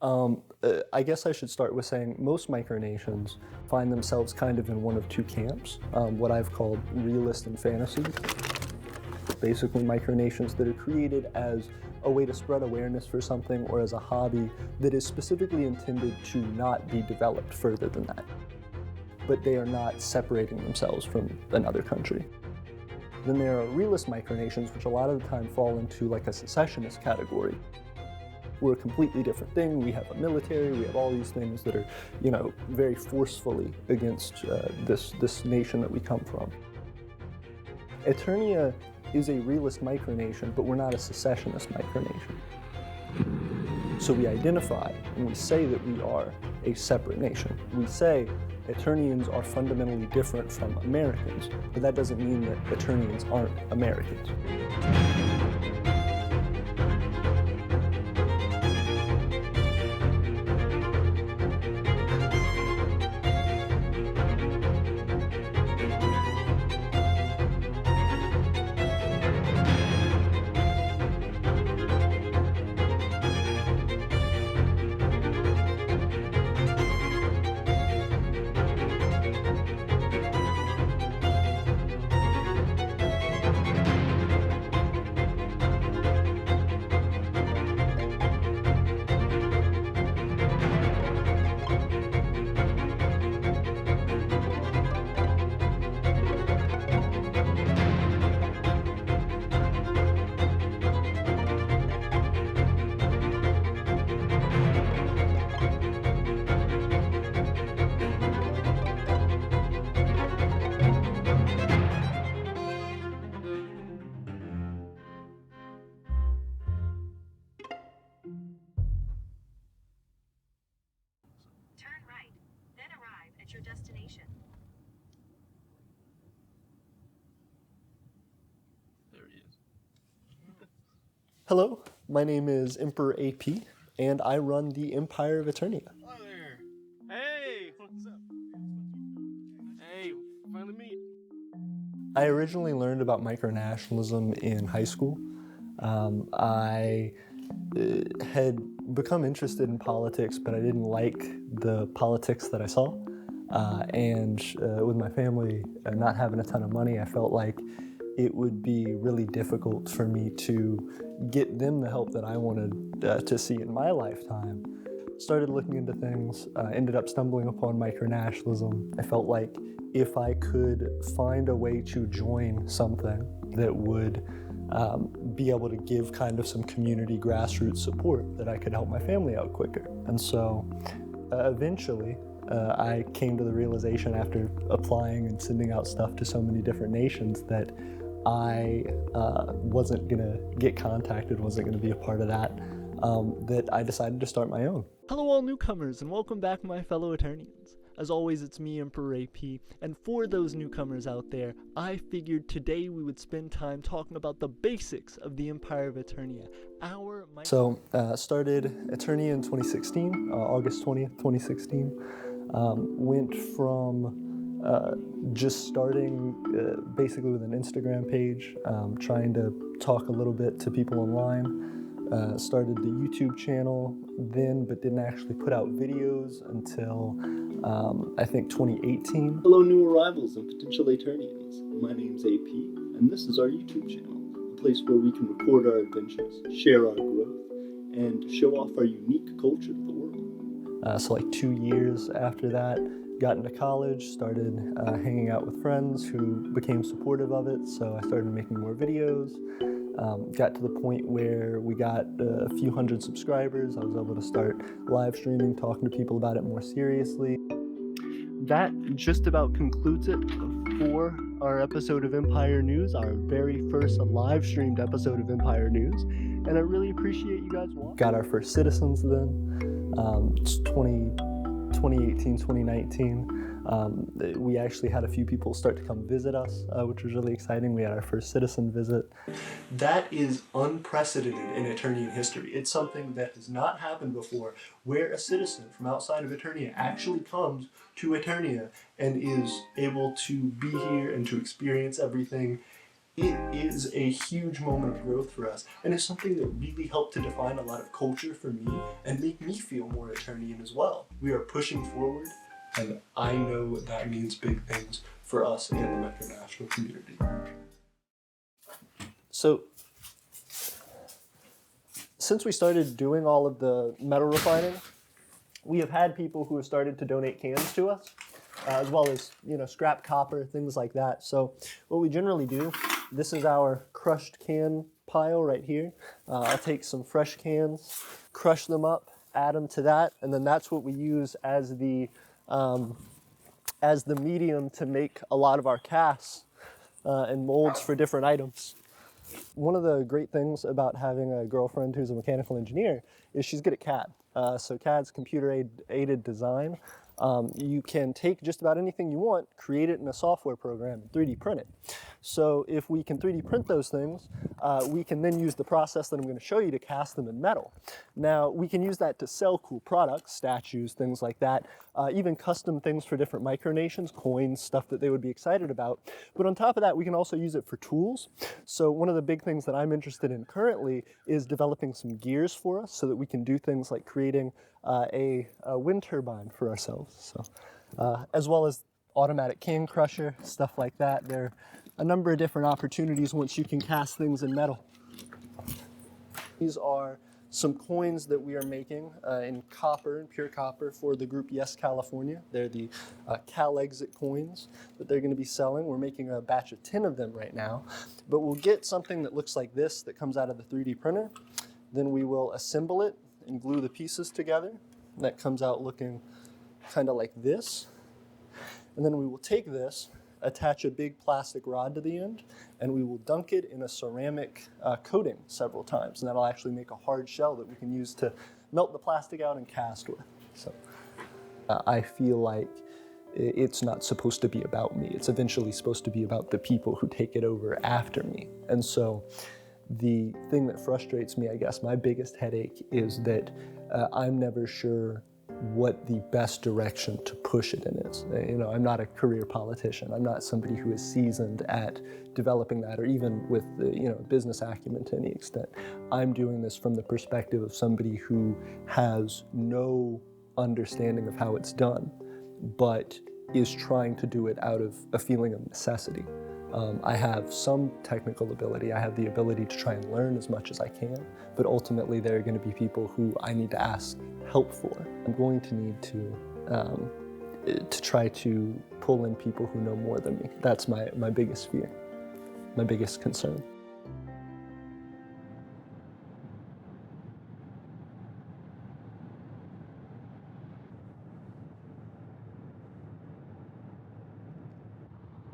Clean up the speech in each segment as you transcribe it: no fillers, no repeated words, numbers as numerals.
I guess I should start with saying most micronations find themselves kind of in one of two camps, what I've called realist and fantasy. Basically micronations that are created as a way to spread awareness for something or as a hobby that is specifically intended to not be developed further than that. But they are not separating themselves from another country. Then there are realist micronations, which a lot of the time fall into like a secessionist category. We're a completely different thing. We have a military, we have all these things that are, very forcefully against this nation that we come from. Aeternia is a realist micronation, but we're not a secessionist micronation. So we identify and we say that we are a separate nation. We say Aeternians are fundamentally different from Americans, but that doesn't mean that Aeternians aren't Americans. Your destination. There he is. Hello, my name is Emperor AP, and I run the Empire of Aeternia. Hello there. Hey, what's up? Hey, finally meet. I originally learned about micronationalism in high school. I had become interested in politics, but I didn't like the politics that I saw. With my family not having a ton of money, I felt like it would be really difficult for me to get them the help that I wanted to see in my lifetime. Started looking into things, ended up stumbling upon micronationalism. I felt like if I could find a way to join something that would be able to give kind of some community grassroots support, that I could help my family out quicker. And so eventually, I came to the realization after applying and sending out stuff to so many different nations that I wasn't gonna get contacted, wasn't gonna be a part of that, that I decided to start my own. Hello all newcomers and welcome back my fellow Aeternians. As always, it's me, Emperor AP, and for those newcomers out there, I figured today we would spend time talking about the basics of the Empire of Aeternia. Started Aeternia in 2016, August 20th, 2016. Went from just starting basically with an Instagram page, trying to talk a little bit to people online. Started the YouTube channel then, but didn't actually put out videos until I think 2018. Hello new arrivals and potential Aeternians. My name's AP, and this is our YouTube channel, a place where we can record our adventures, share our growth, and show off our unique culture to the world. So like 2 years after that, got into college, started hanging out with friends who became supportive of it, so I started making more videos. Got to the point where we got a few hundred subscribers. I was able to start live streaming, talking to people about it more seriously. That just about concludes it for our episode of Empire News, our very first live streamed episode of Empire News, and I really appreciate you guys watching. Got our first citizens then, 2018, 2019. We actually had a few people start to come visit us, which was really exciting. We had our first citizen visit. That is unprecedented in Aeternian history. It's something that has not happened before, where a citizen from outside of Aeternia actually comes to Aeternia and is able to be here and to experience everything It is a huge moment of growth for us, and it's something that really helped to define a lot of culture for me and make me feel more Aeternian as well. We are pushing forward, and I know that means big things for us and the micronational community. So, since we started doing all of the metal refining, we have had people who have started to donate cans to us, as well as, scrap copper, things like that. So what we generally do, this is our crushed can pile right here. I'll take some fresh cans, crush them up, add them to that, and then that's what we use as the medium to make a lot of our casts and molds for different items. One of the great things about having a girlfriend who's a mechanical engineer is she's good at CAD. So CAD's computer-aided design. You can take just about anything you want, create it in a software program, and 3D print it. So if we can 3D print those things, we can then use the process that I'm going to show you to cast them in metal. Now, we can use that to sell cool products, statues, things like that, even custom things for different micronations, coins, stuff that they would be excited about. But on top of that, we can also use it for tools. So one of the big things that I'm interested in currently is developing some gears for us so that we can do things like creating a wind turbine for ourselves. So, as well as automatic can crusher, stuff like that. There are a number of different opportunities once you can cast things in metal. These are some coins that we are making in copper, in pure copper, for the group Yes California. They're the Cal Exit coins that they're going to be selling. We're making a batch of 10 of them right now. But we'll get something that looks like this that comes out of the 3D printer. Then we will assemble it and glue the pieces together. That comes out looking kind of like this. And then we will take this, attach a big plastic rod to the end, and we will dunk it in a ceramic coating several times. And that'll actually make a hard shell that we can use to melt the plastic out and cast with. So I feel like it's not supposed to be about me. It's eventually supposed to be about the people who take it over after me. And so the thing that frustrates me, I guess, my biggest headache is that I'm never sure what the best direction to push it in is. I'm not a career politician. I'm not somebody who is seasoned at developing that, or even with business acumen to any extent. I'm doing this from the perspective of somebody who has no understanding of how it's done, but is trying to do it out of a feeling of necessity. I have some technical ability. I have the ability to try and learn as much as I can, but ultimately there are going to be people who I need to ask help for. I'm going to need to try to pull in people who know more than me. That's my biggest fear, my biggest concern.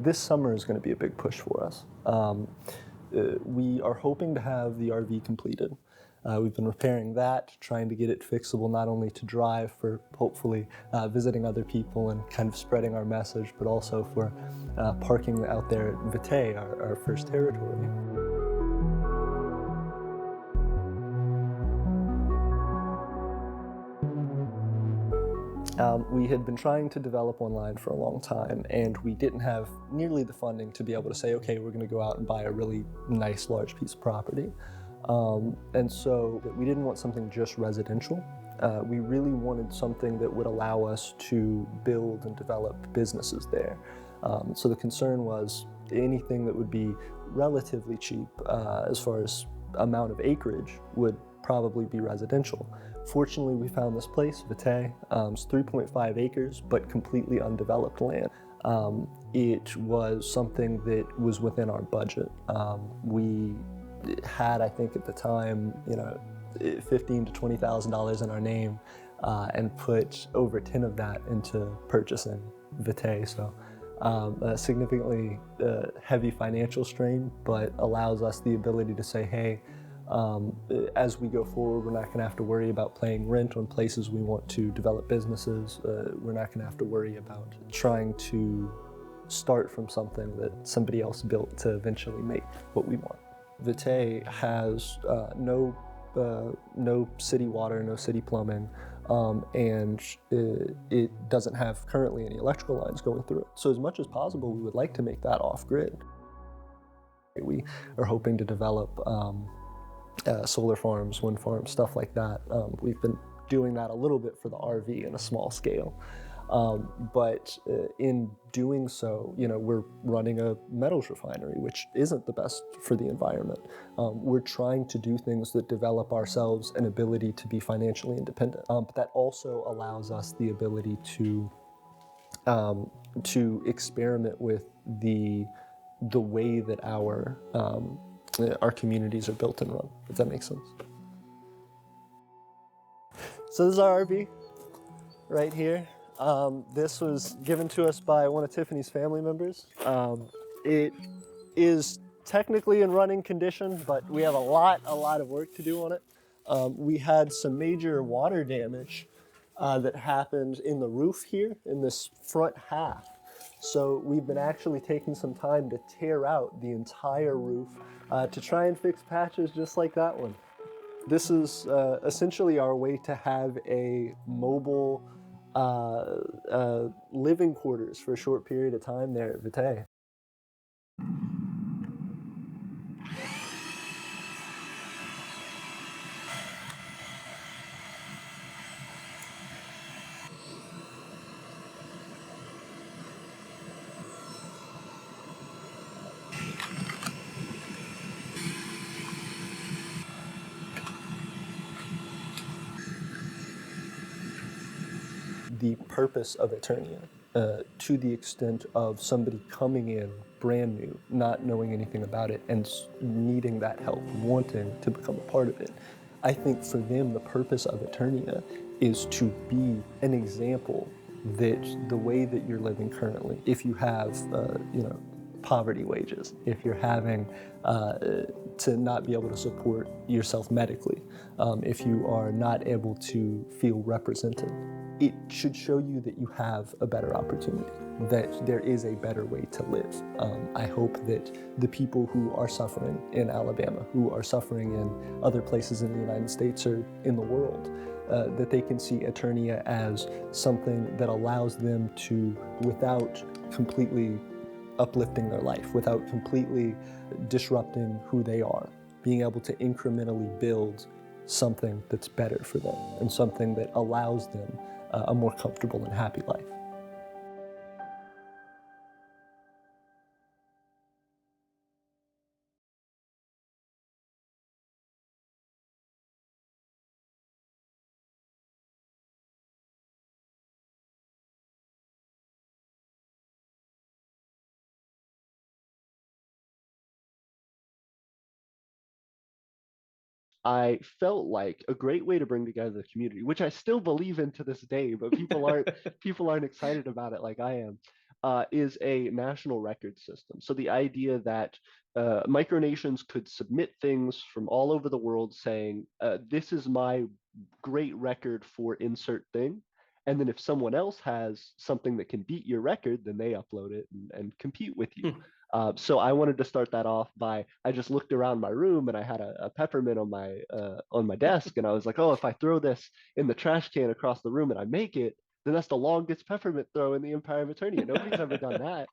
This summer is going to be a big push for us. We are hoping to have the RV completed. We've been repairing that, trying to get it fixable not only to drive for hopefully visiting other people and kind of spreading our message, but also for parking out there at Vitae, our first territory. We had been trying to develop online for a long time, and we didn't have nearly the funding to be able to say, okay, we're going to go out and buy a really nice large piece of property. And so we didn't want something just residential. We really wanted something that would allow us to build and develop businesses there. So the concern was anything that would be relatively cheap as far as amount of acreage would probably be residential. Fortunately, we found this place, Vitae. It's 3.5 acres, but completely undeveloped land. It was something that was within our budget. We had, I think at the time, $15,000 to $20,000 in our name, and put over 10 of that into purchasing Vitae. So a significantly heavy financial strain, but allows us the ability to say, hey, as we go forward, we're not going to have to worry about paying rent on places we want to develop businesses. We're not going to have to worry about trying to start from something that somebody else built to eventually make what we want. Vitae has no city water, no city plumbing, and it doesn't have currently any electrical lines going through it. So as much as possible, we would like to make that off-grid. We are hoping to develop solar farms, wind farms, stuff like that. We've been doing that a little bit for the RV in a small scale. But in doing so, we're running a metals refinery, which isn't the best for the environment. We're trying to do things that develop ourselves an ability to be financially independent. But that also allows us the ability to experiment with the way that our communities are built and run, if that makes sense. So this is our RV right here. This was given to us by one of Tiffany's family members. It is technically in running condition, but we have a lot of work to do on it. We had some major water damage that happened in the roof here, in this front half. So we've been actually taking some time to tear out the entire roof to try and fix patches just like that one. This is essentially our way to have a mobile living quarters for a short period of time there at Vitae. The purpose of Aeternia, to the extent of somebody coming in brand new, not knowing anything about it, and needing that help, wanting to become a part of it. I think for them, the purpose of Aeternia is to be an example that the way that you're living currently, if you have, poverty wages, if you're having to not be able to support yourself medically, if you are not able to feel represented, it should show you that you have a better opportunity, that there is a better way to live. I hope that the people who are suffering in Alabama, who are suffering in other places in the United States or in the world, that they can see Aeternia as something that allows them to, without completely uplifting their life, without completely disrupting who they are, being able to incrementally build something that's better for them and something that allows them a more comfortable and happy life. I felt like a great way to bring together the community, which I still believe in to this day, but people aren't excited about it like I am, is a national record system. So the idea that micronations could submit things from all over the world saying, this is my great record for insert thing. And then if someone else has something that can beat your record, then they upload it and compete with you. So I wanted to start that off by, I just looked around my room and I had a peppermint on my desk, and I was like, oh, if I throw this in the trash can across the room and I make it, then that's the longest peppermint throw in the Empire of Aeternia. Nobody's ever done that.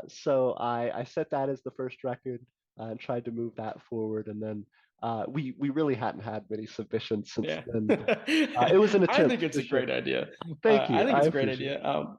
So I set that as the first record and tried to move that forward, and then we really hadn't had many submissions since then. It was an attempt. I think it's a great idea. Thank you. I think it's I a great appreciate idea.